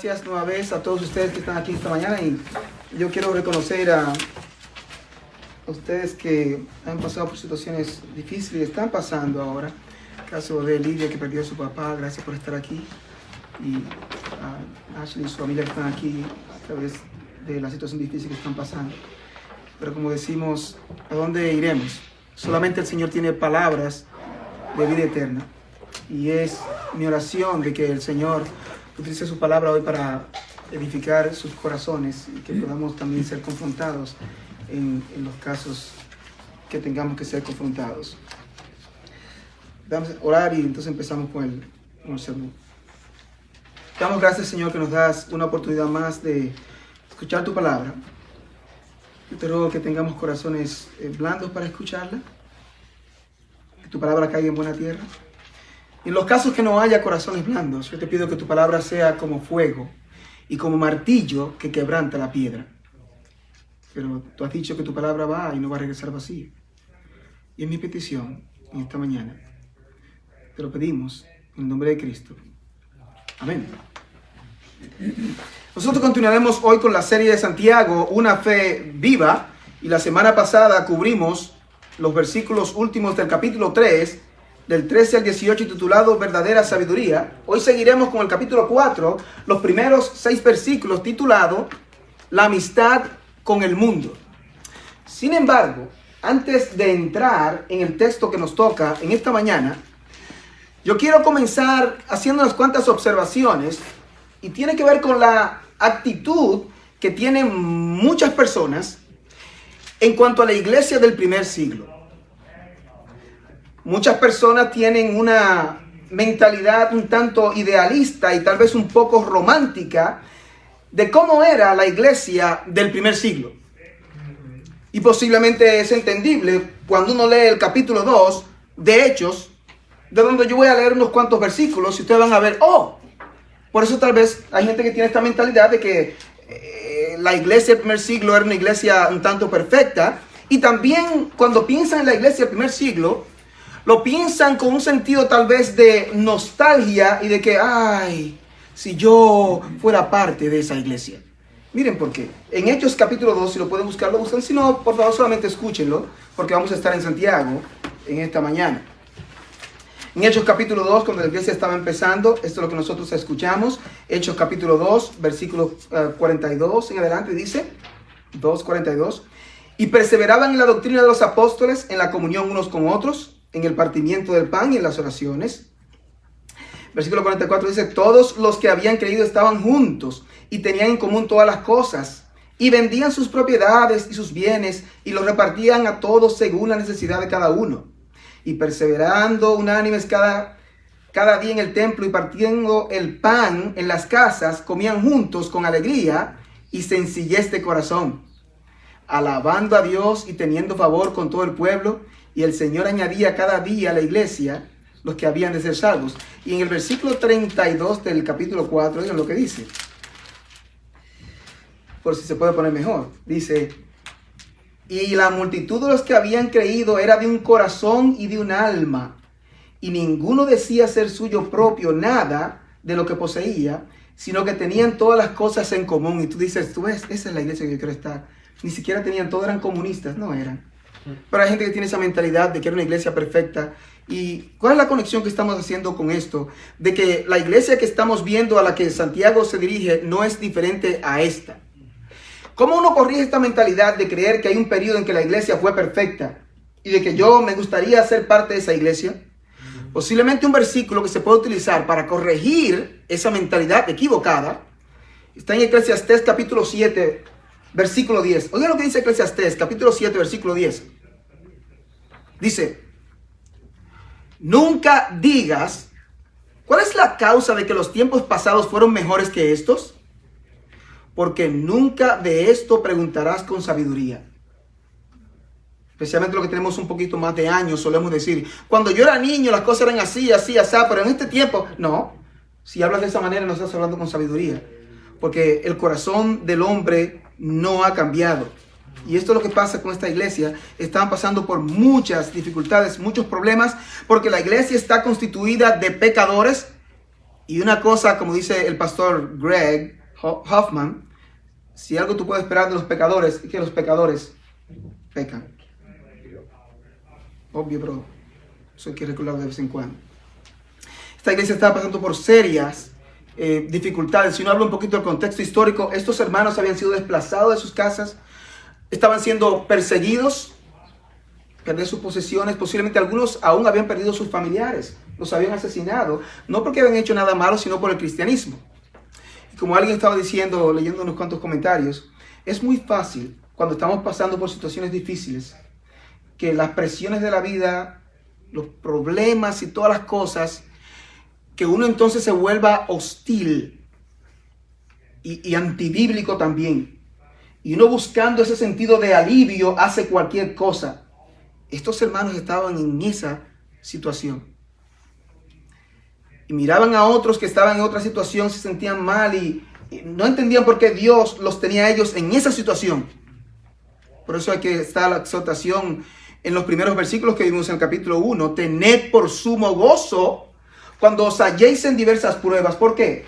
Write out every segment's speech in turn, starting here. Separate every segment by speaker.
Speaker 1: Gracias nueva vez a todos ustedes que están aquí esta mañana, y yo quiero reconocer a ustedes que han pasado por situaciones difíciles, están pasando ahora. El caso de Lidia, que perdió a su papá, gracias por estar aquí, y a Ashley y su familia que están aquí a través de la situación difícil que están pasando. Pero como decimos, ¿a dónde iremos? Solamente el Señor tiene palabras de vida eterna, y es mi oración de que el Señor utilice su palabra hoy para edificar sus corazones y que podamos también ser confrontados en los casos que tengamos que ser confrontados. Vamos a orar y entonces empezamos con el sermón. Damos gracias, Señor, que nos das una oportunidad más de escuchar tu palabra. Yo te ruego que tengamos corazones blandos para escucharla, que tu palabra caiga en buena tierra. Y en los casos que no haya corazones blandos, yo te pido que tu palabra sea como fuego y como martillo que quebranta la piedra. Pero tú has dicho que tu palabra va y no va a regresar vacía. Y es mi petición en esta mañana. Te lo pedimos en el nombre de Cristo. Amén. Nosotros continuaremos hoy con la serie de Santiago, Una Fe Viva. Y la semana pasada cubrimos los versículos últimos del capítulo 3, del 13 al 18, titulado Verdadera Sabiduría. Hoy seguiremos con el capítulo 4, los primeros 6 versículos, titulado La amistad con el mundo. Sin embargo, antes de entrar en el texto que nos toca en esta mañana, yo quiero comenzar haciendo unas cuantas observaciones, y tiene que ver con la actitud que tienen muchas personas en cuanto a la iglesia del primer siglo. Muchas personas tienen una mentalidad un tanto idealista y tal vez un poco romántica de cómo era la iglesia del primer siglo. Y posiblemente es entendible cuando uno lee el capítulo 2 de Hechos, de donde yo voy a leer unos cuantos versículos y ustedes van a ver, por eso tal vez hay gente que tiene esta mentalidad de que la iglesia del primer siglo era una iglesia un tanto perfecta. Y también cuando piensan en la iglesia del primer siglo, lo piensan con un sentido tal vez de nostalgia y de que, si yo fuera parte de esa iglesia. Miren por qué. En Hechos capítulo 2, si lo pueden buscar, lo buscan. Si no, por favor, solamente escúchenlo, porque vamos a estar en Santiago en esta mañana. En Hechos capítulo 2, cuando la iglesia estaba empezando, esto es lo que nosotros escuchamos. Hechos capítulo 2, versículo 42 en adelante, dice, 2:42. Y perseveraban en la doctrina de los apóstoles, en la comunión unos con otros, en el partimiento del pan y en las oraciones. Versículo 44 dice, todos los que habían creído estaban juntos y tenían en común todas las cosas, y vendían sus propiedades y sus bienes y los repartían a todos según la necesidad de cada uno. Y perseverando unánimes cada día en el templo y partiendo el pan en las casas, comían juntos con alegría y sencillez de corazón, alabando a Dios y teniendo favor con todo el pueblo. Y el Señor añadía cada día a la iglesia los que habían de ser salvos. Y en el versículo 32 del capítulo 4, miren lo que dice. Por si se puede poner mejor. Dice, y la multitud de los que habían creído era de un corazón y de un alma. Y ninguno decía ser suyo propio nada de lo que poseía, sino que tenían todas las cosas en común. Y tú dices, tú ves, esa es la iglesia que yo quiero estar. Ni siquiera tenían, todos eran comunistas, no eran. Pero hay gente que tiene esa mentalidad de que era una iglesia perfecta. ¿Y cuál es la conexión que estamos haciendo con esto? De que la iglesia que estamos viendo, a la que Santiago se dirige, no es diferente a esta. ¿Cómo uno corrige esta mentalidad de creer que hay un periodo en que la iglesia fue perfecta y de que yo me gustaría ser parte de esa iglesia? Posiblemente un versículo que se puede utilizar para corregir esa mentalidad equivocada está en Eclesiastés capítulo 7, versículo 10. Oigan lo que dice Eclesiastés capítulo 7, versículo 10. Dice, nunca digas, ¿cuál es la causa de que los tiempos pasados fueron mejores que estos? Porque nunca de esto preguntarás con sabiduría. Especialmente lo que tenemos un poquito más de años, solemos decir, cuando yo era niño las cosas eran así, pero en este tiempo, no. Si hablas de esa manera no estás hablando con sabiduría, porque el corazón del hombre no ha cambiado. Y esto es lo que pasa con esta iglesia. Están pasando por muchas dificultades, muchos problemas, porque la iglesia está constituida de pecadores Y una cosa, como dice el pastor Greg Hoffman, si algo tú puedes esperar de los pecadores, es que los pecadores pecan. Obvio, pero eso hay que recordarlo de vez en cuando. Esta iglesia estaba pasando por serias dificultades. Si uno habla un poquito del contexto histórico, estos hermanos habían sido desplazados de sus casas, estaban siendo perseguidos, perder sus posesiones, posiblemente algunos aún habían perdido sus familiares, los habían asesinado, no porque habían hecho nada malo, sino por el cristianismo. Y como alguien estaba diciendo, leyendo unos cuantos comentarios, es muy fácil cuando estamos pasando por situaciones difíciles, que las presiones de la vida, los problemas y todas las cosas, que uno entonces se vuelva hostil y antibíblico también. Y uno buscando ese sentido de alivio hace cualquier cosa. Estos hermanos estaban en esa situación. Y miraban a otros que estaban en otra situación, se sentían mal y no entendían por qué Dios los tenía a ellos en esa situación. Por eso hay que estar la exhortación en los primeros versículos que vimos en el capítulo 1. Tened por sumo gozo cuando os halléis en diversas pruebas. ¿Por qué?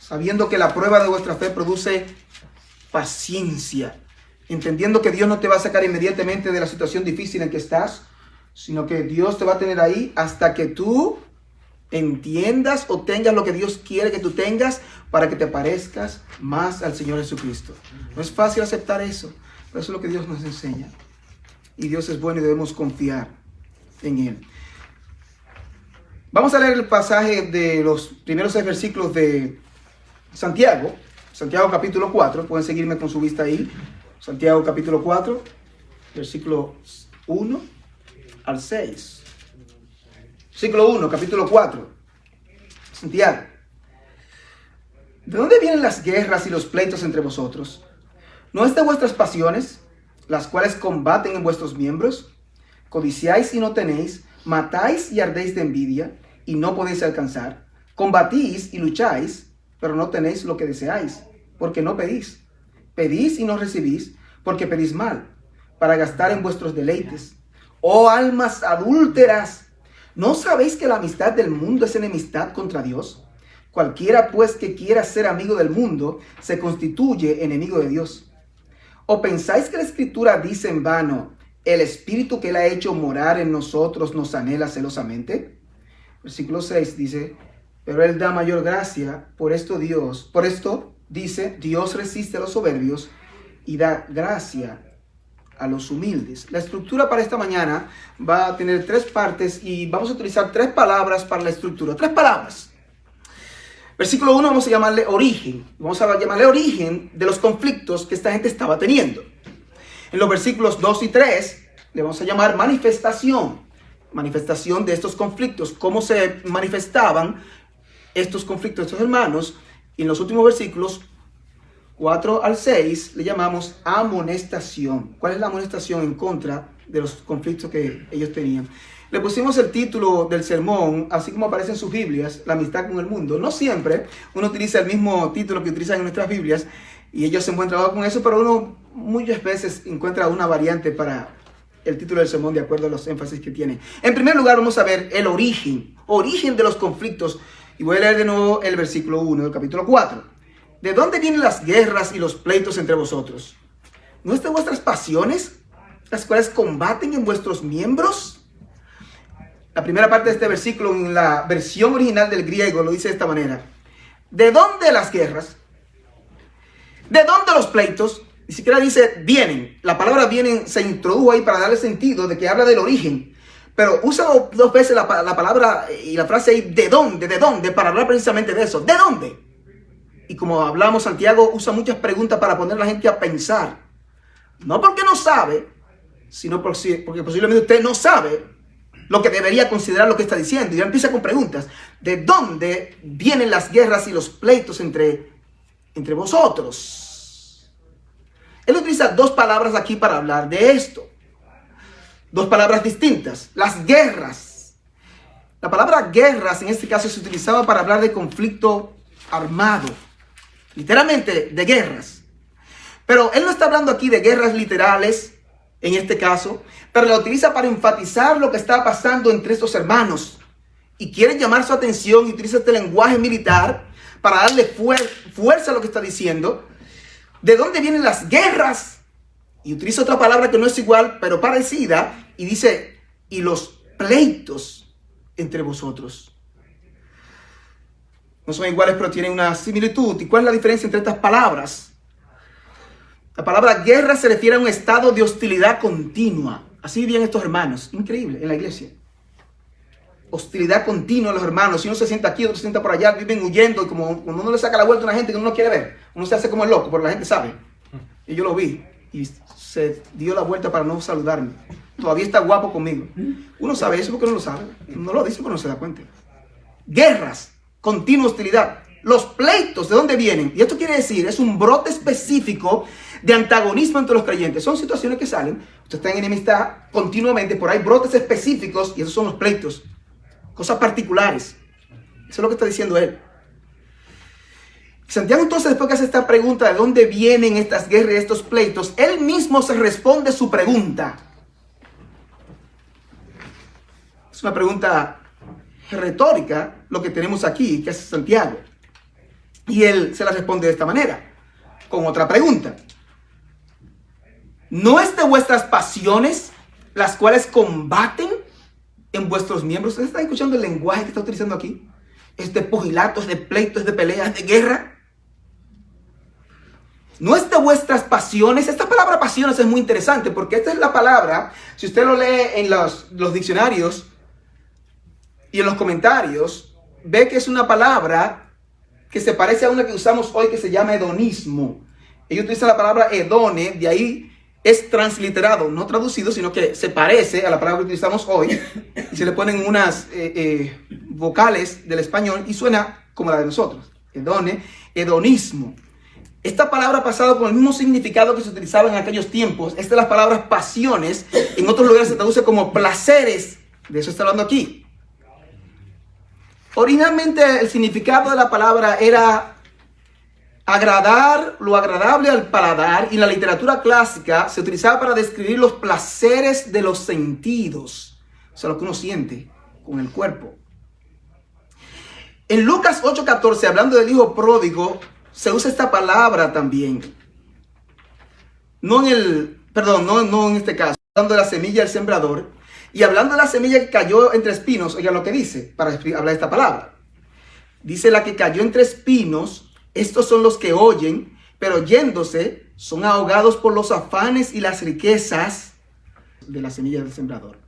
Speaker 1: Sabiendo que la prueba de vuestra fe produce paciencia. Entendiendo que Dios no te va a sacar inmediatamente de la situación difícil en que estás, sino que Dios te va a tener ahí hasta que tú entiendas o tengas lo que Dios quiere que tú tengas para que te parezcas más al Señor Jesucristo. No es fácil aceptar eso, pero eso es lo que Dios nos enseña. Y Dios es bueno y debemos confiar en Él. Vamos a leer el pasaje de los primeros 6 versículos de Santiago. Santiago capítulo 4. Pueden seguirme con su vista ahí. Santiago capítulo 4, versículo 1 al 6. Versículo 1, capítulo 4. Santiago. ¿De dónde vienen las guerras y los pleitos entre vosotros? ¿No es de vuestras pasiones, las cuales combaten en vuestros miembros? Codiciáis y no tenéis, matáis y ardéis de envidia y no podéis alcanzar. Combatís y lucháis, pero no tenéis lo que deseáis, porque no pedís. Pedís y no recibís, porque pedís mal, para gastar en vuestros deleites. ¡Oh almas adúlteras! ¿No sabéis que la amistad del mundo es enemistad contra Dios? Cualquiera pues que quiera ser amigo del mundo, se constituye enemigo de Dios. ¿O pensáis que la Escritura dice en vano, el Espíritu que Él ha hecho morar en nosotros nos anhela celosamente? Versículo 6 dice, pero Él da mayor gracia, por esto dice, Dios resiste a los soberbios y da gracia a los humildes. La estructura para esta mañana va a tener 3 partes y vamos a utilizar 3 palabras para la estructura. 3 palabras. Versículo 1 vamos a llamarle origen. Vamos a llamarle origen de los conflictos que esta gente estaba teniendo. En los versículos 2 y 3 le vamos a llamar manifestación. Manifestación de estos conflictos. Cómo se manifestaban estos conflictos de estos hermanos. Y en los últimos versículos 4 al 6 le llamamos amonestación. ¿Cuál es la amonestación en contra de los conflictos que ellos tenían? Le pusimos el título del sermón, así como aparece en sus Biblias, la amistad con el mundo. No siempre uno utiliza el mismo título que utilizan en nuestras Biblias y ellos se encuentran con eso, pero uno muchas veces encuentra una variante para el título del sermón de acuerdo a los énfasis que tiene. En primer lugar vamos a ver el origen de los conflictos. Y voy a leer de nuevo el versículo 1 del capítulo 4. ¿De dónde vienen las guerras y los pleitos entre vosotros? ¿No es de vuestras pasiones, las cuales combaten en vuestros miembros? La primera parte de este versículo en la versión original del griego lo dice de esta manera. ¿De dónde las guerras? ¿De dónde los pleitos? Ni siquiera dice vienen. La palabra vienen se introdujo ahí para darle sentido de que habla del origen. Pero usa 2 veces la palabra y la frase ahí, ¿de dónde? Para hablar precisamente de eso. ¿De dónde? Y como hablamos, Santiago usa muchas preguntas para poner a la gente a pensar. No porque no sabe, sino porque posiblemente usted no sabe lo que debería considerar lo que está diciendo. Y ya empieza con preguntas. ¿De dónde vienen las guerras y los pleitos entre vosotros? Él utiliza 2 palabras aquí para hablar de esto. 2 palabras distintas. Las guerras. La palabra guerras en este caso se utilizaba para hablar de conflicto armado. Literalmente de guerras. Pero él no está hablando aquí de guerras literales en este caso, pero la utiliza para enfatizar lo que está pasando entre estos hermanos. y quiere llamar su atención y utiliza este lenguaje militar para darle fuerza a lo que está diciendo. ¿De dónde vienen las guerras? Y utiliza otra palabra que no es igual, pero parecida, y dice, y los pleitos entre vosotros. No son iguales, pero tienen una similitud. ¿Y cuál es la diferencia entre estas palabras? La palabra guerra se refiere a un estado de hostilidad continua. Así vivían estos hermanos. Increíble, en la iglesia. Hostilidad continua los hermanos. Si uno se sienta aquí, otro se sienta por allá, viven huyendo. Y como cuando uno le saca la vuelta a una gente que uno no quiere ver, uno se hace como el loco, pero la gente sabe. Y yo lo vi. Y se dio la vuelta para no saludarme. Todavía está guapo conmigo. Uno sabe eso porque no lo sabe. No lo dice porque no se da cuenta. Guerras, continua hostilidad. Los pleitos, ¿de dónde vienen? Y esto quiere decir, es un brote específico de antagonismo entre los creyentes. Son situaciones que salen. Usted está en enemistad continuamente, por ahí brotes específicos y esos son los pleitos. Cosas particulares. Eso es lo que está diciendo él. Santiago entonces, después que hace esta pregunta de dónde vienen estas guerras y estos pleitos, él mismo se responde su pregunta. Es una pregunta retórica lo que tenemos aquí, que es Santiago. Y él se la responde de esta manera, con otra pregunta. ¿No es de vuestras pasiones las cuales combaten en vuestros miembros? ¿Ustedes están escuchando el lenguaje que está utilizando aquí? Es de pugilatos, de pleitos, de peleas, de guerra. ¿No es de vuestras pasiones? Esta palabra pasiones es muy interesante porque esta es la palabra, si usted lo lee en los diccionarios y en los comentarios, ve que es una palabra que se parece a una que usamos hoy que se llama hedonismo. Ellos utilizan la palabra hedone, de ahí es transliterado, no traducido, sino que se parece a la palabra que utilizamos hoy y se le ponen unas vocales del español y suena como la de nosotros. Hedone, hedonismo. Esta palabra ha pasado con el mismo significado que se utilizaba en aquellos tiempos. Esta es la palabra pasiones. En otros lugares se traduce como placeres. De eso está hablando aquí. Originalmente el significado de la palabra era agradar, lo agradable al paladar, y en la literatura clásica se utilizaba para describir los placeres de los sentidos, o sea, lo que uno siente con el cuerpo. En Lucas 8:14, hablando del hijo pródigo, se usa esta palabra también. No en este caso, hablando de la semilla del sembrador, y hablando de la semilla que cayó entre espinos. Oigan lo que dice para hablar de esta palabra. Dice: la que cayó entre espinos, estos son los que oyen, pero yéndose son ahogados por los afanes y las riquezas de la semilla del sembrador.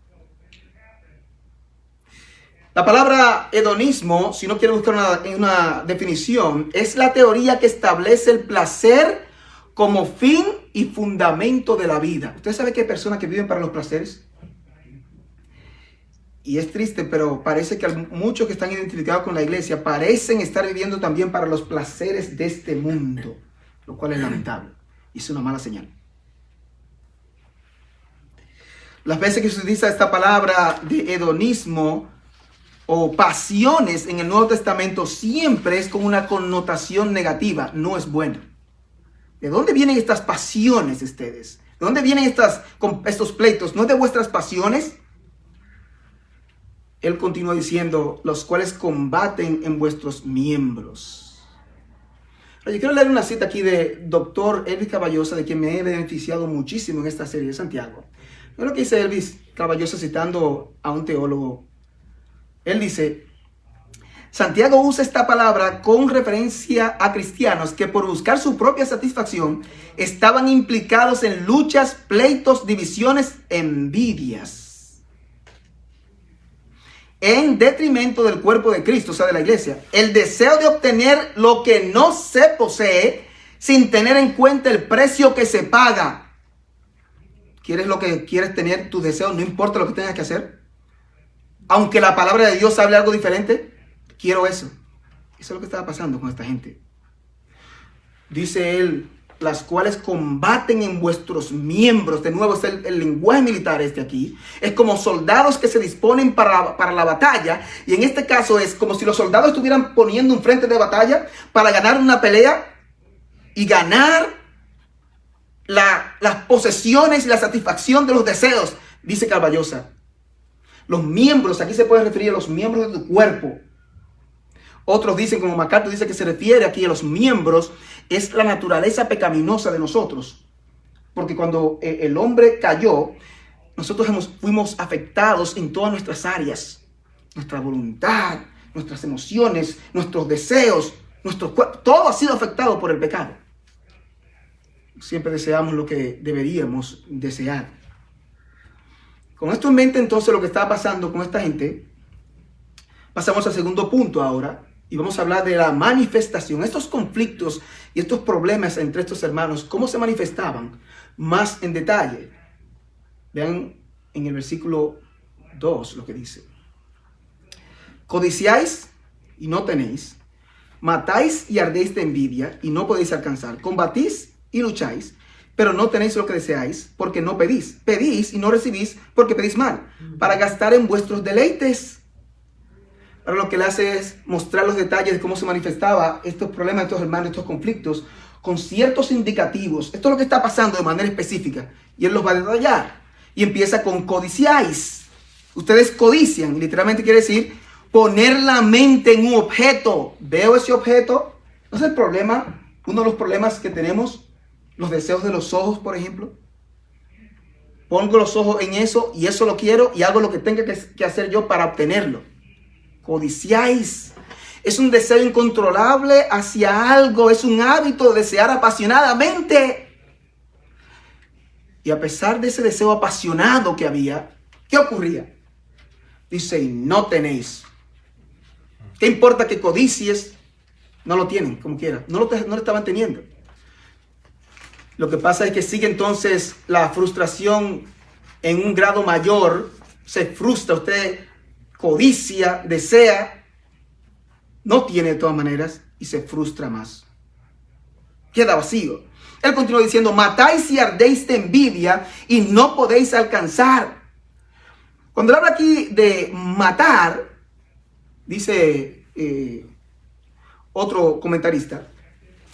Speaker 1: La palabra hedonismo, si no quiere buscar una definición, es la teoría que establece el placer como fin y fundamento de la vida. ¿Usted sabe que hay personas que viven para los placeres? Y es triste, pero parece que muchos que están identificados con la iglesia parecen estar viviendo también para los placeres de este mundo, lo cual es lamentable y es una mala señal. Las veces que se utiliza esta palabra de hedonismo o pasiones en el Nuevo Testamento, siempre es con una connotación negativa, no es bueno. ¿De dónde vienen estas pasiones de ustedes? ¿De dónde vienen estos pleitos? ¿No es de vuestras pasiones? Él continúa diciendo, los cuales combaten en vuestros miembros. Yo quiero leer una cita aquí de Dr. Elvis Caballosa, de quien me he beneficiado muchísimo en esta serie de Santiago. Es lo que dice Elvis Caballosa citando a un teólogo. Él dice: Santiago usa esta palabra con referencia a cristianos que por buscar su propia satisfacción estaban implicados en luchas, pleitos, divisiones, envidias, en detrimento del cuerpo de Cristo, o sea, de la iglesia. El deseo de obtener lo que no se posee sin tener en cuenta el precio que se paga. ¿Quieres lo que quieres tener? Tu deseo, no importa lo que tengas que hacer. Aunque la palabra de Dios hable algo diferente, quiero eso. Eso es lo que estaba pasando con esta gente. Dice él, las cuales combaten en vuestros miembros. De nuevo, es el lenguaje militar aquí. Es como soldados que se disponen para la batalla. Y en este caso es como si los soldados estuvieran poniendo un frente de batalla para ganar una pelea y ganar las posesiones y la satisfacción de los deseos, dice Caballosa. Los miembros, aquí se puede referir a los miembros de tu cuerpo. Otros dicen, como MacArthur dice, que se refiere aquí a los miembros, es la naturaleza pecaminosa de nosotros. Porque cuando el hombre cayó, nosotros fuimos afectados en todas nuestras áreas. Nuestra voluntad, nuestras emociones, nuestros deseos, nuestro cuerpo, todo ha sido afectado por el pecado. Siempre deseamos lo que deberíamos desear. Con esto en mente, entonces, lo que está pasando con esta gente, pasamos al segundo punto ahora. Y vamos a hablar de la manifestación. Estos conflictos y estos problemas entre estos hermanos, ¿cómo se manifestaban más en detalle? Vean en el versículo 2 lo que dice. Codiciáis y no tenéis. Matáis y ardéis de envidia y no podéis alcanzar. Combatís y lucháis, pero no tenéis lo que deseáis porque no pedís. Pedís y no recibís porque pedís mal, para gastar en vuestros deleites. Ahora lo que le hace es mostrar los detalles de cómo se manifestaba estos problemas, estos hermanos, estos conflictos, con ciertos indicativos. Esto es lo que está pasando de manera específica. Y él los va a detallar. Y empieza con codiciáis. Ustedes codician, y literalmente quiere decir poner la mente en un objeto. Veo ese objeto. ¿No es el problema? Uno de los problemas que tenemos, los deseos de los ojos, por ejemplo. Pongo los ojos en eso y eso lo quiero y hago lo que tenga que hacer yo para obtenerlo. Codiciáis. Es un deseo incontrolable hacia algo. Es un hábito de desear apasionadamente. Y a pesar de ese deseo apasionado que había, ¿qué ocurría? Dice, y no tenéis. ¿Qué importa que codicies? No lo tienen, como quiera. No lo estaban teniendo. Lo que pasa es que sigue entonces la frustración en un grado mayor. Se frustra, usted codicia, desea, no tiene de todas maneras y se frustra más. Queda vacío. Él continúa diciendo, matáis y ardéis de envidia y no podéis alcanzar. Cuando él habla aquí de matar, dice otro comentarista,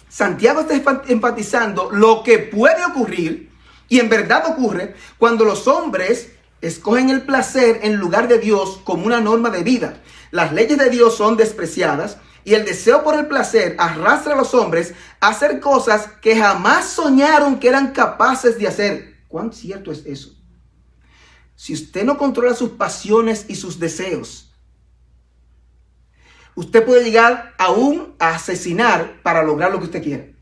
Speaker 1: Santiago está enfatizando lo que puede ocurrir, y en verdad ocurre, cuando los hombres escogen el placer en lugar de Dios como una norma de vida. Las leyes de Dios son despreciadas y el deseo por el placer arrastra a los hombres a hacer cosas que jamás soñaron que eran capaces de hacer. ¿Cuán cierto es eso? Si usted no controla sus pasiones y sus deseos, usted puede llegar aún a asesinar para lograr lo que usted quiere.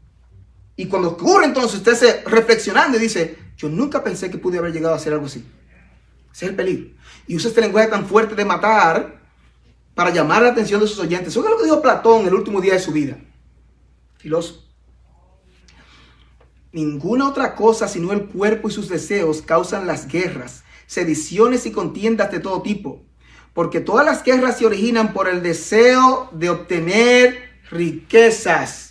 Speaker 1: Y cuando ocurre, entonces usted se reflexionando y dice, yo nunca pensé que pude haber llegado a hacer algo así. Ese es el peligro. Y usa este lenguaje tan fuerte de matar para llamar la atención de sus oyentes. Eso es lo que dijo Platón el último día de su vida. Filósofo. Ninguna otra cosa sino el cuerpo y sus deseos causan las guerras, sediciones y contiendas de todo tipo. Porque todas las guerras se originan por el deseo de obtener riquezas.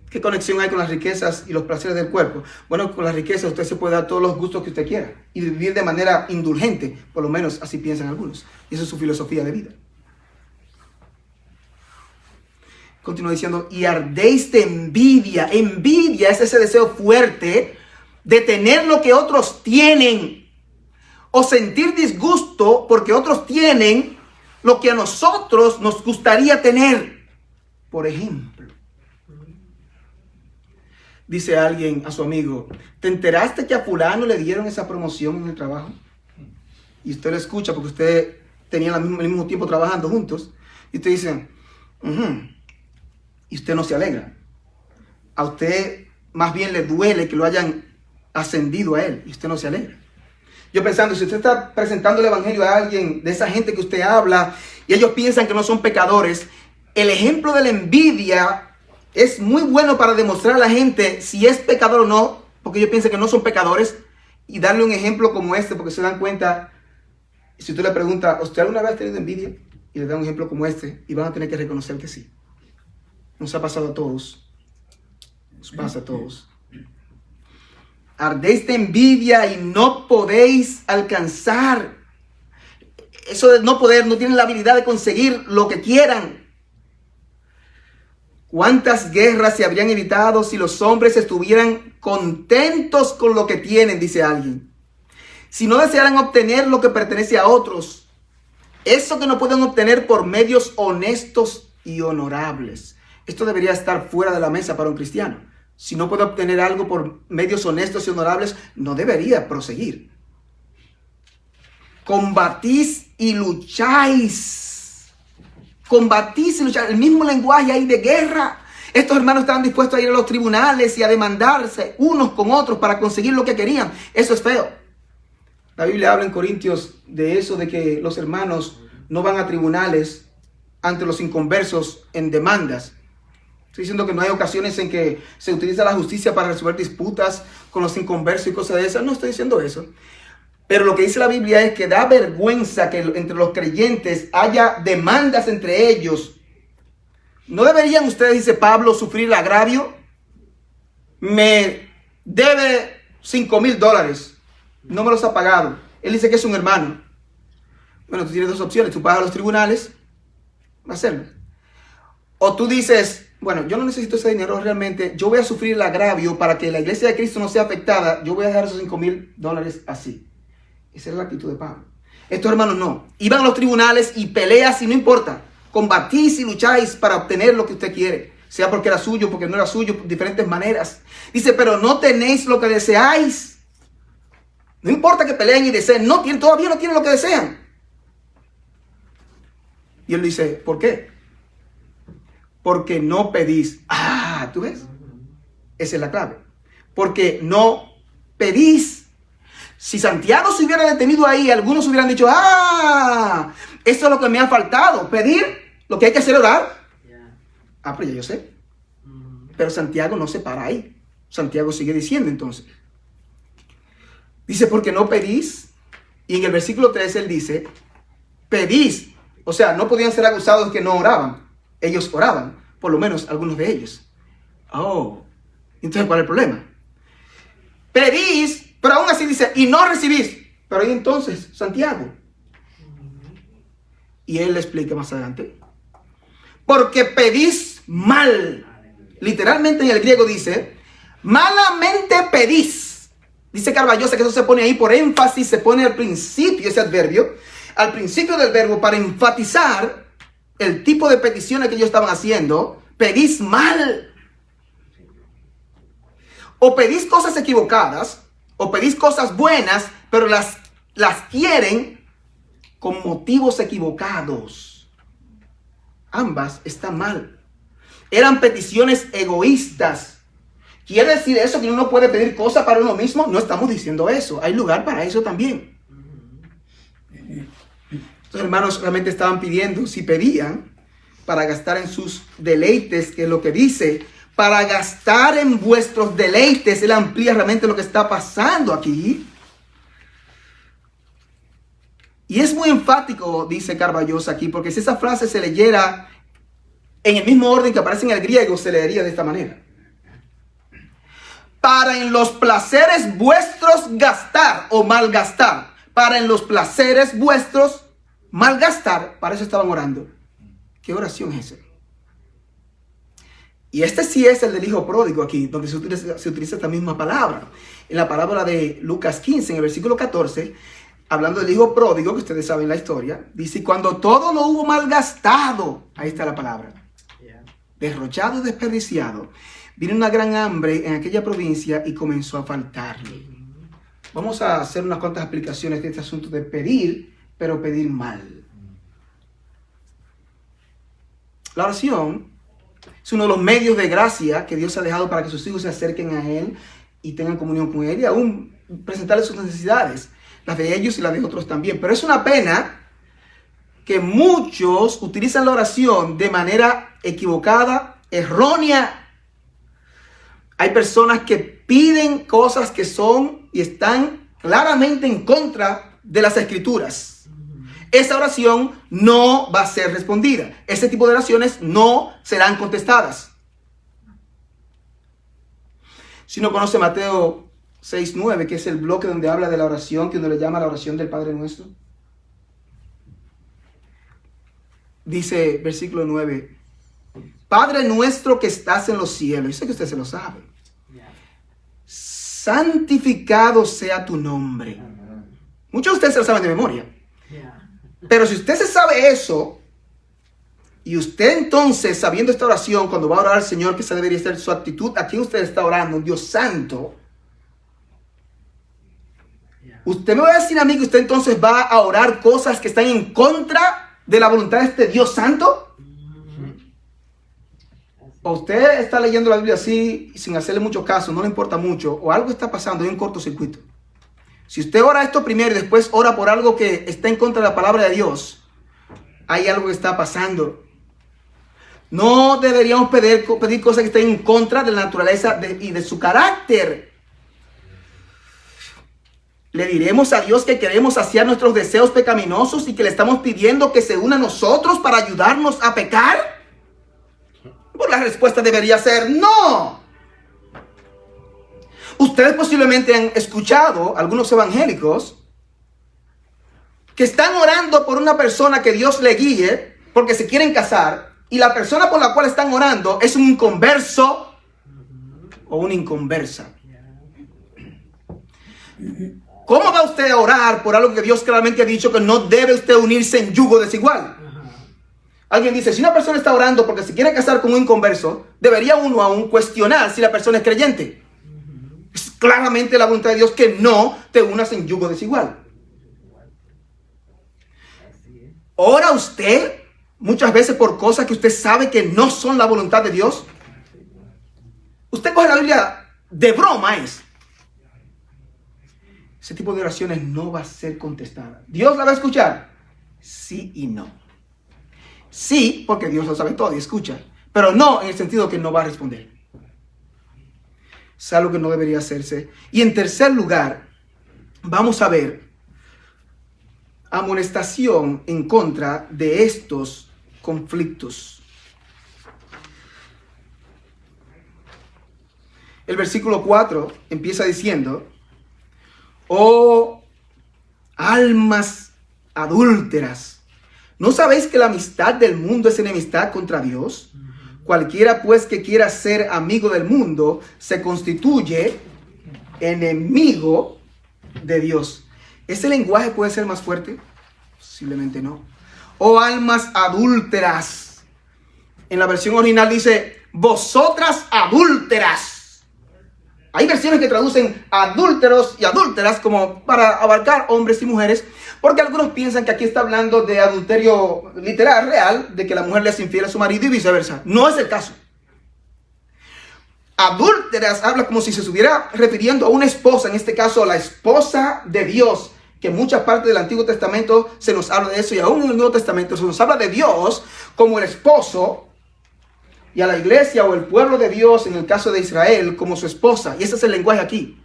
Speaker 1: ¿Qué conexión hay con las riquezas y los placeres del cuerpo? Bueno, con las riquezas usted se puede dar todos los gustos que usted quiera y vivir de manera indulgente, por lo menos así piensan algunos. Y esa es su filosofía de vida. Continúa diciendo, y ardéis de envidia. Envidia es ese deseo fuerte de tener lo que otros tienen o sentir disgusto porque otros tienen lo que a nosotros nos gustaría tener. Por ejemplo, dice alguien a su amigo, ¿te enteraste que a fulano le dieron esa promoción en el trabajo? Y usted lo escucha porque usted tenía el mismo tiempo trabajando juntos. Y usted dice, y usted no se alegra. A usted más bien le duele que lo hayan ascendido a él y usted no se alegra. Yo pensando, si usted está presentando el evangelio a alguien de esa gente que usted habla y ellos piensan que no son pecadores, el ejemplo de la envidia es muy bueno para demostrar a la gente si es pecador o no, porque ellos piensan que no son pecadores, y darle un ejemplo como este, porque se dan cuenta, si usted le pregunta, ¿usted alguna vez ha tenido envidia? Y le da un ejemplo como este, y van a tener que reconocer que sí. Nos ha pasado a todos. Nos pasa a todos. Ardéis de envidia y no podéis alcanzar. Eso de no poder, no tienen la habilidad de conseguir lo que quieran. ¿Cuántas guerras se habrían evitado si los hombres estuvieran contentos con lo que tienen? Dice alguien. si no desearan obtener lo que pertenece a otros, eso que no pueden obtener por medios honestos y honorables. Esto debería estar fuera de la mesa para un cristiano. Si no puede obtener algo por medios honestos y honorables, no debería proseguir. Combatís y lucháis. Combatís y lucháis. El mismo lenguaje ahí de guerra. Estos hermanos estaban dispuestos a ir a los tribunales y a demandarse unos con otros para conseguir lo que querían. Eso es feo. La Biblia habla en Corintios de eso, de que los hermanos no van a tribunales ante los inconversos en demandas. Estoy diciendo que no hay ocasiones en que se utiliza la justicia para resolver disputas con los inconversos y cosas de esas. No estoy diciendo eso. Pero lo que dice la Biblia es que da vergüenza que entre los creyentes haya demandas entre ellos. ¿No deberían ustedes, dice Pablo, sufrir el agravio? Me debe $5,000. No me los ha pagado. Él dice que es un hermano. Bueno, tú tienes dos opciones. Tú pagas a los tribunales, va a hacerlo. O tú dices, bueno, yo no necesito ese dinero realmente. Yo voy a sufrir el agravio para que la iglesia de Cristo no sea afectada. Yo voy a dejar esos $5,000 así. Esa era la actitud de Pablo. Estos hermanos no. Iban a los tribunales y peleas y no importa. Combatís y lucháis para obtener lo que usted quiere. Sea porque era suyo, porque no era suyo, por diferentes maneras. Dice, pero no tenéis lo que deseáis. No importa que peleen y deseen. Todavía no tienen lo que desean. Y él dice, ¿por qué? Porque no pedís. Ah, ¿tú ves? Esa es la clave. Porque no pedís. Si Santiago se hubiera detenido ahí, algunos hubieran dicho, eso es lo que me ha faltado. Pedir, lo que hay que hacer es orar. Pero ya yo sé. Pero Santiago no se para ahí. Santiago sigue diciendo entonces. Dice, porque no pedís. Y en el versículo 3 él dice, pedís. O sea, no podían ser acusados de que no oraban. Ellos oraban, por lo menos algunos de ellos. Entonces, ¿cuál es el problema? Pedís, pero aún así dice, y no recibís. Pero ahí entonces, Santiago. Y él le explica más adelante. Porque pedís mal. Literalmente en el griego dice, malamente pedís. Dice Carballosa que eso se pone ahí por énfasis, se pone al principio ese adverbio. Al principio del verbo para enfatizar el tipo de peticiones que ellos estaban haciendo. Pedís mal. O pedís cosas equivocadas, o pedís cosas buenas, pero las quieren con motivos equivocados. Ambas están mal. Eran peticiones egoístas. ¿Quiere decir eso que uno puede pedir cosas para uno mismo? No estamos diciendo eso. Hay lugar para eso también. Estos hermanos realmente estaban pidiendo, si pedían, para gastar en sus deleites, que es lo que dice, para gastar en vuestros deleites. Él amplía realmente lo que está pasando aquí. Y es muy enfático, dice Carballosa aquí, porque si esa frase se leyera en el mismo orden que aparece en el griego, se leería de esta manera. Para en los placeres vuestros gastar o malgastar. Para en los placeres vuestros malgastar. Para eso estaban orando. ¿Qué oración es esa? Y este sí es el del hijo pródigo aquí, donde se utiliza esta misma palabra. En la parábola de Lucas 15, en el versículo 14, hablando del hijo pródigo, que ustedes saben la historia, dice, cuando todo lo hubo malgastado, ahí está la palabra, derrochado y desperdiciado, vino una gran hambre en aquella provincia y comenzó a faltarle. Vamos a hacer unas cuantas explicaciones de este asunto de pedir, pero pedir mal. La oración es uno de los medios de gracia que Dios ha dejado para que sus hijos se acerquen a Él y tengan comunión con Él y aún presentarles sus necesidades, las de ellos y las de otros también. Pero es una pena que muchos utilizan la oración de manera equivocada, errónea. Hay personas que piden cosas que son y están claramente en contra de las Escrituras. Esa oración no va a ser respondida. Ese tipo de oraciones no serán contestadas. Si uno conoce Mateo 6:9, que es el bloque donde habla de la oración, que uno le llama la oración del Padre Nuestro. Dice, versículo 9, Padre nuestro que estás en los cielos. Yo sé que usted se lo sabe. Santificado sea tu nombre. Muchos de ustedes se lo saben de memoria. Pero si usted se sabe eso, y usted entonces, sabiendo esta oración, cuando va a orar al Señor, que esa debería ser su actitud, ¿a quién usted está orando? Dios santo. Usted me va a decir a mí que usted entonces va a orar cosas que están en contra de la voluntad de este Dios santo. O usted está leyendo la Biblia así, sin hacerle mucho caso, no le importa mucho, o algo está pasando, hay un cortocircuito. Si usted ora esto primero y después ora por algo que está en contra de la palabra de Dios, hay algo que está pasando. No deberíamos pedir cosas que estén en contra de la naturaleza y de su carácter. Le diremos a Dios que queremos saciar nuestros deseos pecaminosos y que le estamos pidiendo que se una a nosotros para ayudarnos a pecar. Pues la respuesta debería ser no. Ustedes posiblemente han escuchado algunos evangélicos que están orando por una persona que Dios le guíe porque se quieren casar, y la persona por la cual están orando es un inconverso o una inconversa. ¿Cómo va usted a orar por algo que Dios claramente ha dicho que no debe usted unirse en yugo desigual? Alguien dice, si una persona está orando porque se quiere casar con un inconverso, debería uno aún cuestionar si la persona es creyente. Es claramente la voluntad de Dios que no te unas en yugo desigual. ¿Ora usted muchas veces por cosas que usted sabe que no son la voluntad de Dios? Usted coge la Biblia de broma, ese tipo de oraciones no va a ser contestada. ¿Dios la va a escuchar? Sí y no. Sí, porque Dios lo sabe todo y escucha, pero no en el sentido que no va a responder. Es algo que no debería hacerse. Y en tercer lugar, vamos a ver amonestación en contra de estos conflictos. El versículo 4 empieza diciendo: oh almas adúlteras, ¿no sabéis que la amistad del mundo es enemistad contra Dios? Cualquiera pues que quiera ser amigo del mundo se constituye enemigo de Dios. ¿Ese lenguaje puede ser más fuerte? Posiblemente no. Oh almas adúlteras. En la versión original dice, vosotras adúlteras. Hay versiones que traducen adúlteros y adúlteras como para abarcar hombres y mujeres, porque algunos piensan que aquí está hablando de adulterio literal, real, de que la mujer le es infiel a su marido y viceversa. No es el caso. Adúlteras habla como si se estuviera refiriendo a una esposa, en este caso la esposa de Dios, que en muchas partes del Antiguo Testamento se nos habla de eso, y aún en el Nuevo Testamento se nos habla de Dios como el esposo, y a la iglesia o el pueblo de Dios, en el caso de Israel, como su esposa. Y ese es el lenguaje aquí.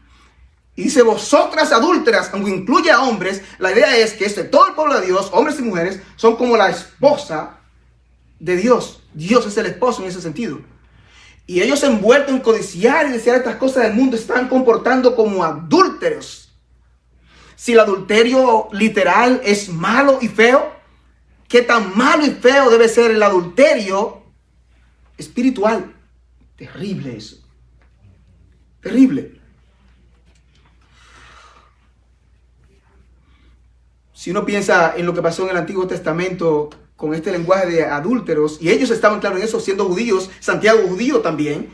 Speaker 1: Y dice, vosotras adúlteras, aunque incluye a hombres, la idea es que todo el pueblo de Dios, hombres y mujeres, son como la esposa de Dios. Dios es el esposo en ese sentido. Y ellos envueltos en codiciar y desear estas cosas del mundo, están comportando como adúlteros. Si el adulterio literal es malo y feo, ¿qué tan malo y feo debe ser el adulterio espiritual? Terrible eso. Terrible. Si uno piensa en lo que pasó en el Antiguo Testamento con este lenguaje de adúlteros, y ellos estaban claros en eso, siendo judíos, Santiago judío también,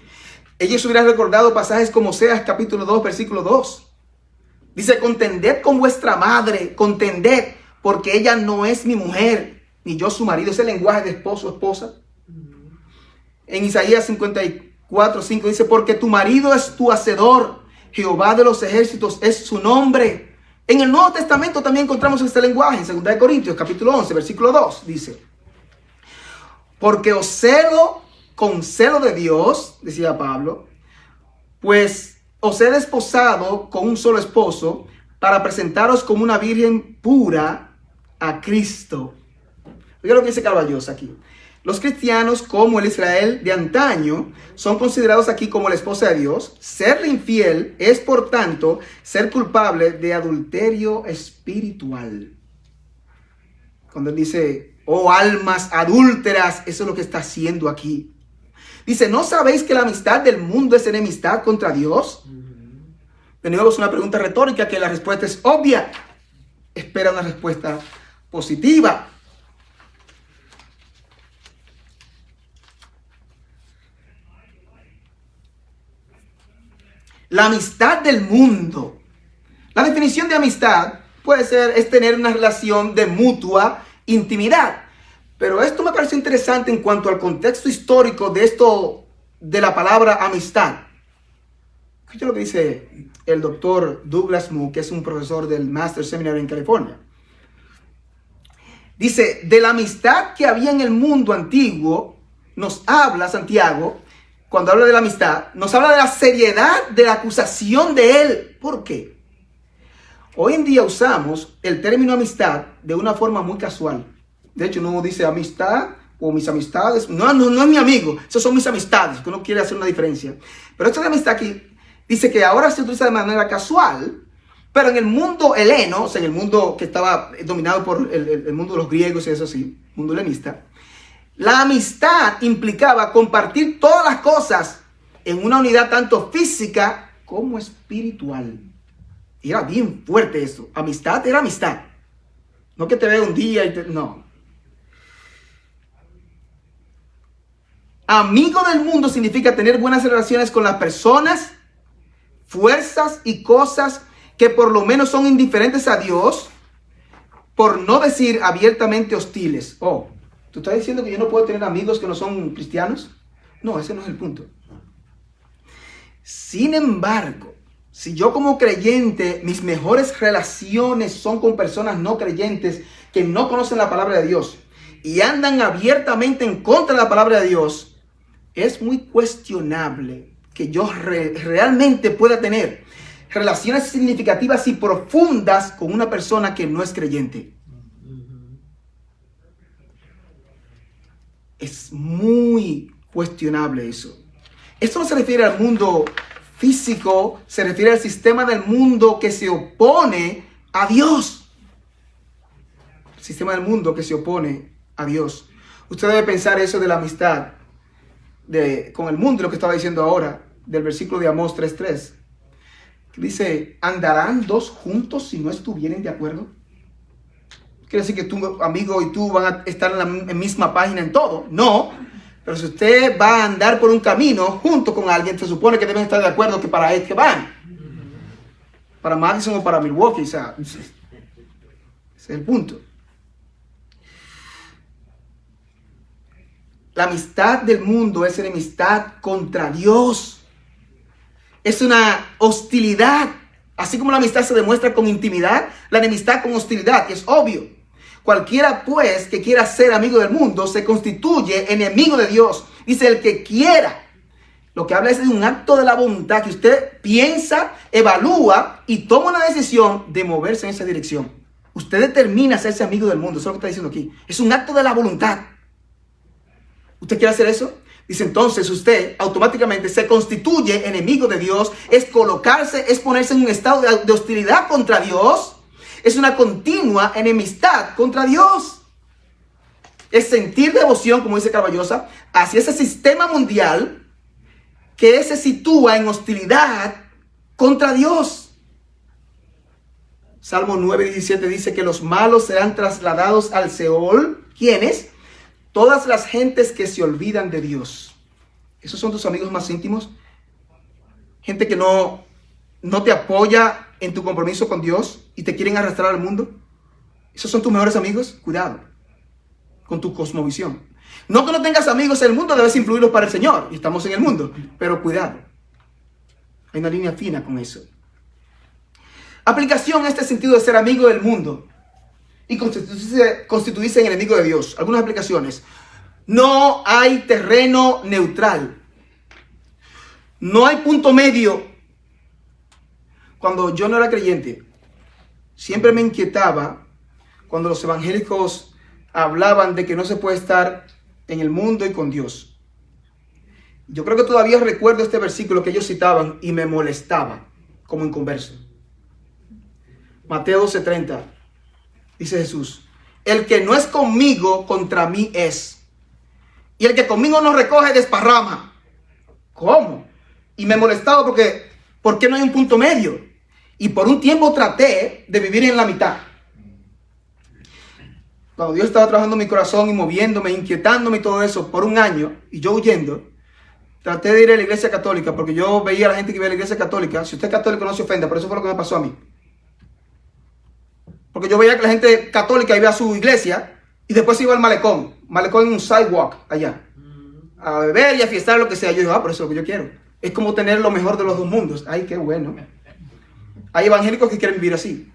Speaker 1: ellos hubieran recordado pasajes como Oseas capítulo 2, versículo 2. Dice, contended con vuestra madre, contended, porque ella no es mi mujer, ni yo su marido. Ese lenguaje de esposo, esposa. En Isaías 54, 5 dice, porque tu marido es tu hacedor, Jehová de los ejércitos es su nombre. En el Nuevo Testamento también encontramos este lenguaje, en 2 Corintios capítulo 11, versículo 2, dice, porque os celo con celo de Dios, decía Pablo, pues os he desposado con un solo esposo para presentaros como una virgen pura a Cristo. Oiga lo que dice Caballos aquí. Los cristianos, como el Israel de antaño, son considerados aquí como la esposa de Dios. Serle infiel es, por tanto, ser culpable de adulterio espiritual. Cuando él dice, oh almas adúlteras, eso es lo que está haciendo aquí. Dice, ¿no sabéis que la amistad del mundo es enemistad contra Dios? De nuevo es una pregunta retórica que la respuesta es obvia. espera una respuesta positiva. La amistad del mundo. La definición de amistad es tener una relación de mutua intimidad. Pero esto me pareció interesante en cuanto al contexto histórico de la palabra amistad. Escucha lo que dice el doctor Douglas Moo, que es un profesor del Master Seminary en California. Dice, de la amistad que había en el mundo antiguo, nos habla Santiago, cuando habla de la amistad, nos habla de la seriedad de la acusación de él. ¿Por qué? Hoy en día usamos el término amistad de una forma muy casual. De hecho, uno dice amistad o mis amistades. No es mi amigo, esos son mis amistades, que uno quiere hacer una diferencia. Pero esto de amistad aquí dice que ahora se utiliza de manera casual, pero en el mundo heleno, o sea, en el mundo que estaba dominado por el mundo de los griegos y eso así, mundo helenista, la amistad implicaba compartir todas las cosas en una unidad tanto física como espiritual. Y era bien fuerte eso. Amistad era amistad. No que te vea un día y no. Amigo del mundo significa tener buenas relaciones con las personas, fuerzas y cosas que por lo menos son indiferentes a Dios, por no decir abiertamente hostiles. Oh, ¿tú estás diciendo que yo no puedo tener amigos que no son cristianos? No, ese no es el punto. Sin embargo, si yo como creyente, mis mejores relaciones son con personas no creyentes que no conocen la palabra de Dios y andan abiertamente en contra de la palabra de Dios, es muy cuestionable que yo realmente pueda tener relaciones significativas y profundas con una persona que no es creyente. Es muy cuestionable eso. Esto no se refiere al mundo físico, se refiere al sistema del mundo que se opone a Dios. El sistema del mundo que se opone a Dios. Usted debe pensar eso de la amistad con el mundo, lo que estaba diciendo ahora, del versículo de Amós 3:3. Que dice, ¿andarán dos juntos si no estuvieren de acuerdo? Quiere decir que tu amigo y tú van a estar en la misma página en todo. No. Pero si usted va a andar por un camino junto con alguien, se supone que deben estar de acuerdo que para él que van. Para Madison o para Milwaukee. O sea, ese es el punto. La amistad del mundo es enemistad contra Dios. Es una hostilidad. Así como la amistad se demuestra con intimidad, la enemistad con hostilidad. Y es obvio. Cualquiera pues que quiera ser amigo del mundo se constituye enemigo de Dios. Dice el que quiera. Lo que habla es de un acto de la voluntad que usted piensa, evalúa y toma una decisión de moverse en esa dirección. Usted determina hacerse amigo del mundo. Eso es lo que está diciendo aquí. Es un acto de la voluntad. ¿Usted quiere hacer eso? Dice entonces usted automáticamente se constituye enemigo de Dios. Es colocarse, es ponerse en un estado de hostilidad contra Dios. Es una continua enemistad contra Dios. Es sentir devoción, como dice Caballosa, hacia ese sistema mundial que se sitúa en hostilidad contra Dios. Salmo 9:17 dice que los malos serán trasladados al Seol. ¿Quiénes? Todas las gentes que se olvidan de Dios. ¿Esos son tus amigos más íntimos? Gente que no te apoya en tu compromiso con Dios y te quieren arrastrar al mundo. ¿Esos son tus mejores amigos? Cuidado con tu cosmovisión. No que no tengas amigos en el mundo, debes influirlos para el Señor. Y estamos en el mundo, pero cuidado. Hay una línea fina con eso. Aplicación en este sentido de ser amigo del mundo y constituirse en enemigo de Dios. Algunas aplicaciones. No hay terreno neutral. No hay punto medio. Cuando yo no era creyente, siempre me inquietaba cuando los evangélicos hablaban de que no se puede estar en el mundo y con Dios. Yo creo que todavía recuerdo este versículo que ellos citaban y me molestaba como inconverso. Mateo 12:30, dice Jesús, el que no es conmigo, contra mí es. Y el que conmigo no recoge, desparrama. ¿Cómo? Y me molestaba porque, ¿por qué no hay un punto medio? Y por un tiempo traté de vivir en la mitad. cuando Dios estaba trabajando en mi corazón y moviéndome, inquietándome y todo eso por un año, y yo huyendo, traté de ir a la iglesia católica, porque yo veía a la gente que iba a la iglesia católica. Si usted es católico, no se ofenda, pero eso fue lo que me pasó a mí. Porque yo veía que la gente católica iba a su iglesia y después iba al malecón en un sidewalk allá, a beber y a fiestar, lo que sea. Yo digo, por eso es lo que yo quiero. Es como tener lo mejor de los dos mundos. Ay, qué bueno. Hay evangélicos que quieren vivir así.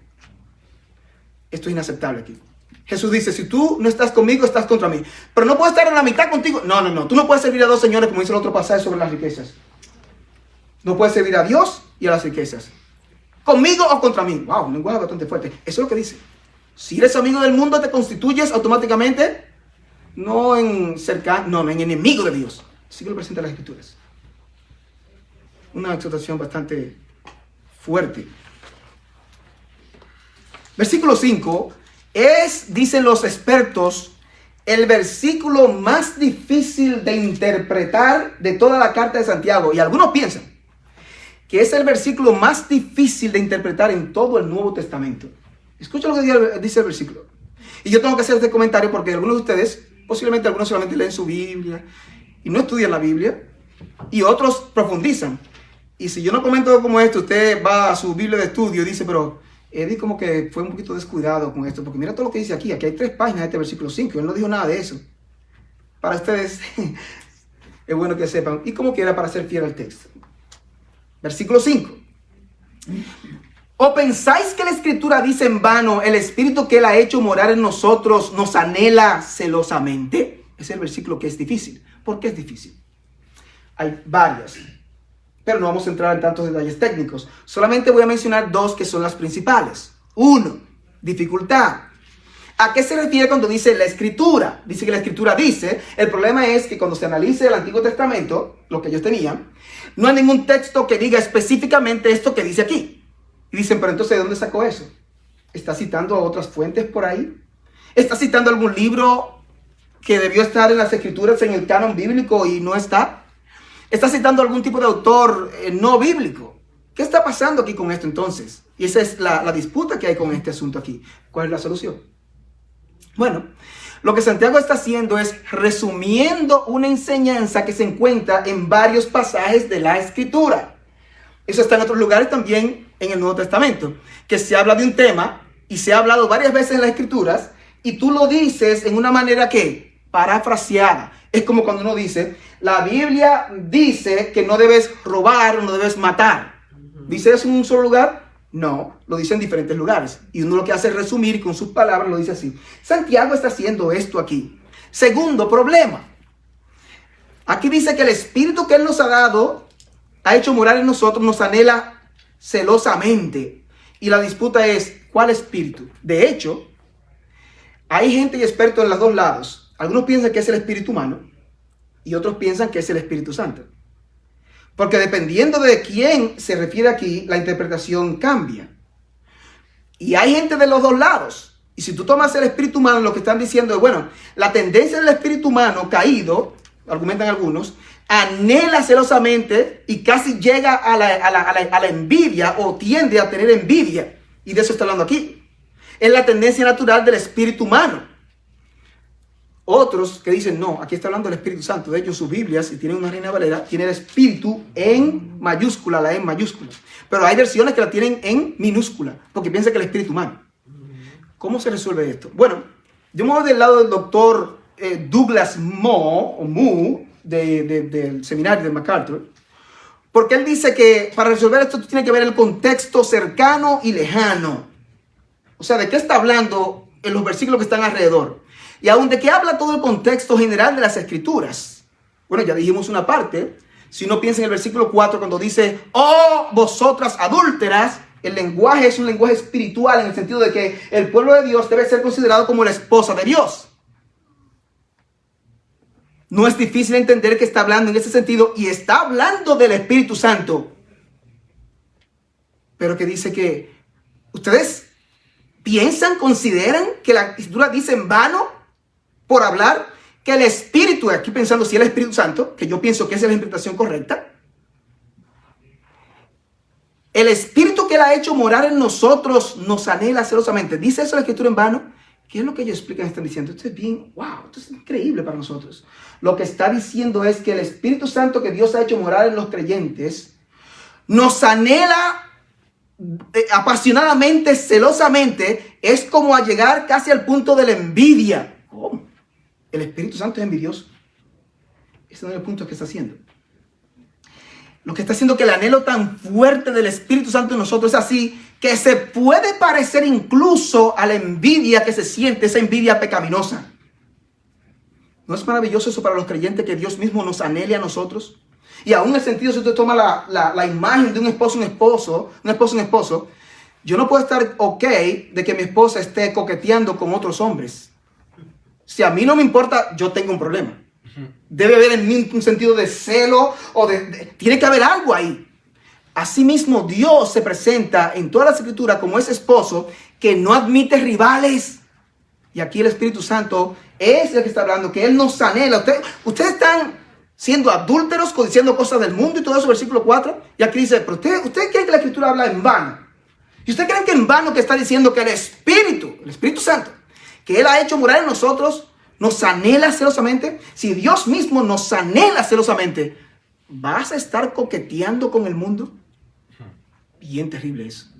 Speaker 1: Esto es inaceptable aquí. Jesús dice, si tú no estás conmigo, estás contra mí. Pero no puedo estar en la mitad contigo. No. Tú no puedes servir a dos señores, como dice el otro pasaje sobre las riquezas. No puedes servir a Dios y a las riquezas. ¿Conmigo o contra mí? Wow, un lenguaje bastante fuerte. Eso es lo que dice. Si eres amigo del mundo, te constituyes automáticamente no en enemigo de Dios. Así que lo presenta las Escrituras. Una exhortación bastante fuerte. Versículo 5 es, dicen los expertos, el versículo más difícil de interpretar de toda la carta de Santiago. Y algunos piensan que es el versículo más difícil de interpretar en todo el Nuevo Testamento. Escucha lo que dice el versículo. Y yo tengo que hacer este comentario porque algunos de ustedes, posiblemente algunos solamente leen su Biblia y no estudian la Biblia, y otros profundizan. Y si yo no comento como esto, usted va a su Biblia de estudio y dice, pero Eddie como que fue un poquito descuidado con esto, porque mira todo lo que dice aquí. Aquí hay 3 páginas de este versículo 5, él no dijo nada de eso. Para ustedes es bueno que sepan, y como quiera para ser fiel al texto. Versículo 5. ¿O pensáis que la Escritura dice en vano, el Espíritu que Él ha hecho morar en nosotros nos anhela celosamente? Es el versículo que es difícil. ¿Por qué es difícil? Hay varias, pero no vamos a entrar en tantos detalles técnicos. Solamente voy a mencionar 2 que son las principales. 1, dificultad. ¿A qué se refiere cuando dice la Escritura? Dice que la Escritura dice. El problema es que cuando se analice el Antiguo Testamento, lo que ellos tenían, no hay ningún texto que diga específicamente esto que dice aquí. Y dicen, pero entonces, ¿de dónde sacó eso? ¿Está citando a otras fuentes por ahí? ¿Está citando algún libro que debió estar en las Escrituras, en el canon bíblico y no está? ¿Está citando algún tipo de autor no bíblico? ¿Qué está pasando aquí con esto entonces? Y esa es la disputa que hay con este asunto aquí. ¿Cuál es la solución? Bueno, lo que Santiago está haciendo es resumiendo una enseñanza que se encuentra en varios pasajes de la Escritura. Eso está en otros lugares también en el Nuevo Testamento, que se habla de un tema y se ha hablado varias veces en las Escrituras y tú lo dices en una manera que parafraseada. Es como cuando uno dice, la Biblia dice que no debes robar o no debes matar. ¿Dice eso en un solo lugar? No, lo dice en diferentes lugares. Y uno lo que hace es resumir con sus palabras, lo dice así. Santiago está haciendo esto aquí. Segundo problema. Aquí dice que el Espíritu que Él nos ha dado, ha hecho morar en nosotros, nos anhela celosamente. Y la disputa es, ¿cuál espíritu? De hecho, hay gente y expertos en los dos lados. Algunos piensan que es el espíritu humano y otros piensan que es el Espíritu Santo. Porque dependiendo de quién se refiere aquí, la interpretación cambia. Y hay gente de los dos lados. Y si tú tomas el espíritu humano, lo que están diciendo es, bueno, la tendencia del espíritu humano caído, argumentan algunos, anhela celosamente y casi llega a la envidia o tiende a tener envidia. Y de eso está hablando aquí. Es la tendencia natural del espíritu humano. Otros que dicen, no, aquí está hablando del Espíritu Santo. De hecho, sus Biblias, si tienen una Reina Valera, tiene el espíritu en mayúscula, la E en mayúscula. Pero hay versiones que la tienen en minúscula, porque piensan que el espíritu humano. ¿Cómo se resuelve esto? Bueno, yo me voy del lado del doctor Douglas Moo, del seminario de MacArthur, porque él dice que para resolver esto tú tienes que ver el contexto cercano y lejano. O sea, ¿de qué está hablando en los versículos que están alrededor? Y aún de qué habla todo el contexto general de las Escrituras. Bueno, ya dijimos una parte. Si uno piensa en el versículo 4 cuando dice, oh, vosotras adúlteras, el lenguaje es un lenguaje espiritual en el sentido de que el pueblo de Dios debe ser considerado como la esposa de Dios. No es difícil entender que está hablando en ese sentido y está hablando del Espíritu Santo. Pero que dice que ustedes piensan, consideran que la Escritura dice en vano por hablar que el Espíritu, aquí pensando si es el Espíritu Santo, que yo pienso que esa es la interpretación correcta, el Espíritu que Él ha hecho morar en nosotros nos anhela celosamente. ¿Dice eso la Escritura en vano? ¿Qué es lo que ellos explican? Están diciendo, esto es bien, wow, esto es increíble para nosotros. Lo que está diciendo es que el Espíritu Santo que Dios ha hecho morar en los creyentes nos anhela apasionadamente, celosamente. Es como a llegar casi al punto de la envidia. ¿Cómo? El Espíritu Santo es envidioso. Ese no es el punto que está haciendo. Lo que está haciendo que el anhelo tan fuerte del Espíritu Santo en nosotros es así, que se puede parecer incluso a la envidia que se siente, esa envidia pecaminosa. ¿No es maravilloso eso para los creyentes, que Dios mismo nos anhele a nosotros? Y aún en el sentido, si usted toma la imagen de un esposo, yo no puedo estar ok de que mi esposa esté coqueteando con otros hombres. Si a mí no me importa, yo tengo un problema. Debe haber en mí un sentido de celo o tiene que haber algo ahí. Asimismo, Dios se presenta en todas las escrituras como ese esposo que no admite rivales. Y aquí el Espíritu Santo es el que está hablando, que Él nos anhela. Ustedes están siendo adúlteros, codiciando cosas del mundo y todo eso, versículo 4. Y aquí dice, pero ustedes creen que la escritura habla en vano. Y ustedes creen que en vano que está diciendo que el Espíritu Santo, que Él ha hecho morar en nosotros, nos anhela celosamente. Si Dios mismo nos anhela celosamente, ¿vas a estar coqueteando con el mundo? Bien terrible eso.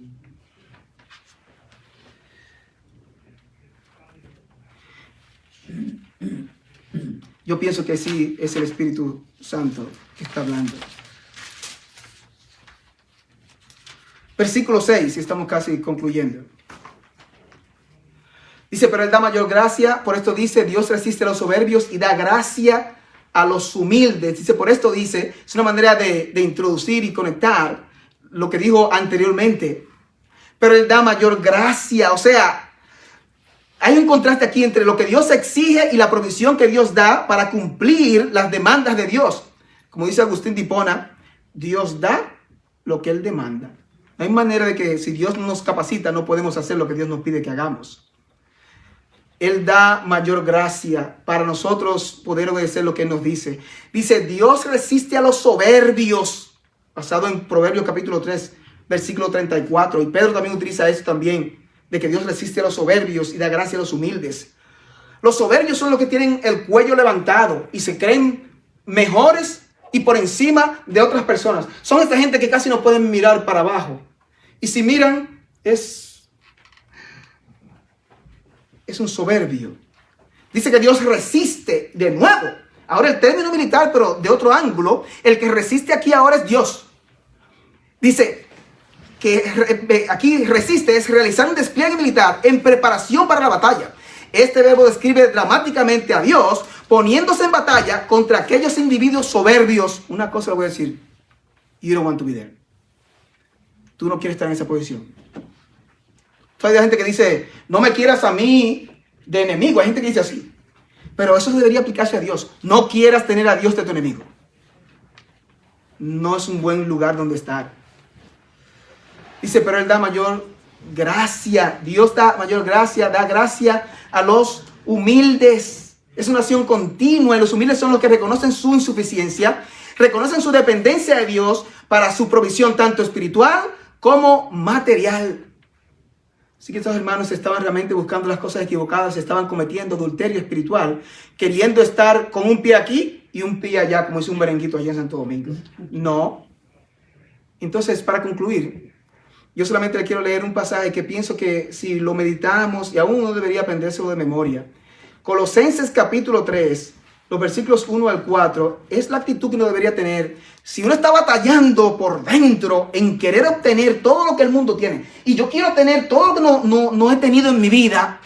Speaker 1: Yo pienso que sí es el Espíritu Santo que está hablando. Versículo 6, estamos casi concluyendo. Dice, pero Él da mayor gracia. Por esto dice, Dios resiste a los soberbios y da gracia a los humildes. Dice, por esto dice, es una manera de introducir y conectar lo que dijo anteriormente. Pero Él da mayor gracia. O sea, hay un contraste aquí entre lo que Dios exige y la provisión que Dios da para cumplir las demandas de Dios. Como dice Agustín de Hipona, Dios da lo que Él demanda. No hay manera de que si Dios no nos capacita, no podemos hacer lo que Dios nos pide que hagamos. Él da mayor gracia para nosotros poder obedecer lo que Él nos dice. Dice, Dios resiste a los soberbios, basado en Proverbios capítulo 3, versículo 34. Y Pedro también utiliza esto también, de que Dios resiste a los soberbios y da gracia a los humildes. Los soberbios son los que tienen el cuello levantado y se creen mejores y por encima de otras personas. Son esta gente que casi no pueden mirar para abajo. Y si miran, es un soberbio. Dice que Dios resiste de nuevo. Ahora el término militar, pero de otro ángulo. El que resiste aquí ahora es Dios. Dice que aquí resiste es realizar un despliegue militar en preparación para la batalla. Este verbo describe dramáticamente a Dios poniéndose en batalla contra aquellos individuos soberbios. Una cosa le voy a decir. You don't want to be there. Tú no quieres estar en esa posición. Hay gente que dice, no me quieras a mí de enemigo. Hay gente que dice así. Pero eso debería aplicarse a Dios. No quieras tener a Dios de tu enemigo. No es un buen lugar donde estar. Dice, pero Él da mayor gracia. Dios da mayor gracia, da gracia a los humildes. Es una acción continua y los humildes son los que reconocen su insuficiencia, reconocen su dependencia de Dios para su provisión tanto espiritual como material. Así que estos hermanos estaban realmente buscando las cosas equivocadas, estaban cometiendo adulterio espiritual, queriendo estar con un pie aquí y un pie allá, como dice un merenguito allá en Santo Domingo. No. Entonces, para concluir, yo solamente le quiero leer un pasaje que pienso que si lo meditamos, y aún uno debería aprendérselo de memoria. Colosenses capítulo 3, los versículos 1 al 4, es la actitud que uno debería tener. Si uno está batallando por dentro en querer obtener todo lo que el mundo tiene, y yo quiero tener todo lo que no he tenido en mi vida,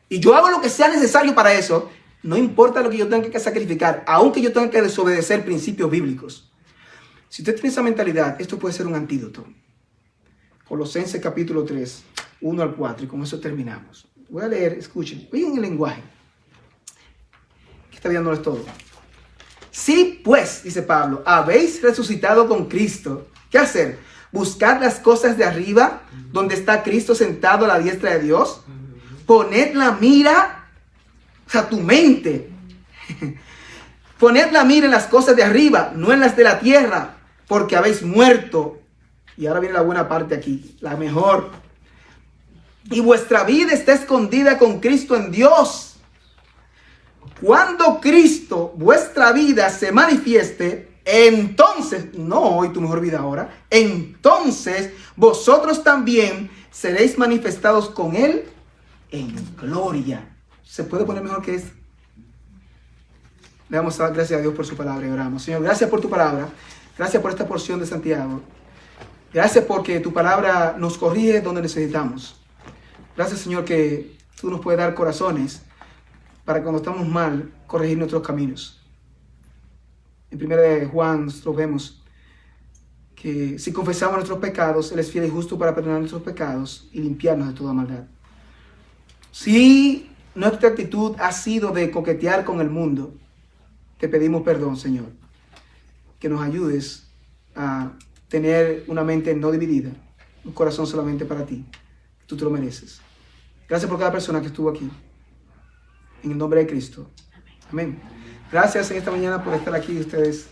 Speaker 1: y yo hago lo que sea necesario para eso, no importa lo que yo tenga que sacrificar, aunque yo tenga que desobedecer principios bíblicos. Si usted tiene esa mentalidad, esto puede ser un antídoto. Colosenses capítulo 3, 1 al 4, y con eso terminamos. Voy a leer, escuchen, oigan el lenguaje, que está viéndoles todo. Sí, pues, dice Pablo, habéis resucitado con Cristo. ¿Qué hacer? Buscad las cosas de arriba, donde está Cristo sentado a la diestra de Dios. Poned la mira, o sea, tu mente. Poned la mira en las cosas de arriba, no en las de la tierra, porque habéis muerto. Y ahora viene la buena parte aquí, la mejor. y vuestra vida está escondida con Cristo en Dios. Cuando Cristo, vuestra vida, se manifieste, entonces, no hoy tu mejor vida ahora, entonces vosotros también seréis manifestados con Él en gloria. ¿Se puede poner mejor que esto? Le damos gracias a Dios por su palabra y oramos. Señor, gracias por tu palabra. Gracias por esta porción de Santiago. Gracias porque tu palabra nos corrige donde necesitamos. Gracias, Señor, que tú nos puedes dar corazones para cuando estamos mal, corregir nuestros caminos. En 1 Juan nosotros vemos que si confesamos nuestros pecados, Él es fiel y justo para perdonar nuestros pecados y limpiarnos de toda maldad. Si nuestra actitud ha sido de coquetear con el mundo, te pedimos perdón, Señor. Que nos ayudes a tener una mente no dividida, un corazón solamente para ti. Tú te lo mereces. Gracias por cada persona que estuvo aquí. En el nombre de Cristo. Amén. Gracias en esta mañana por estar aquí ustedes.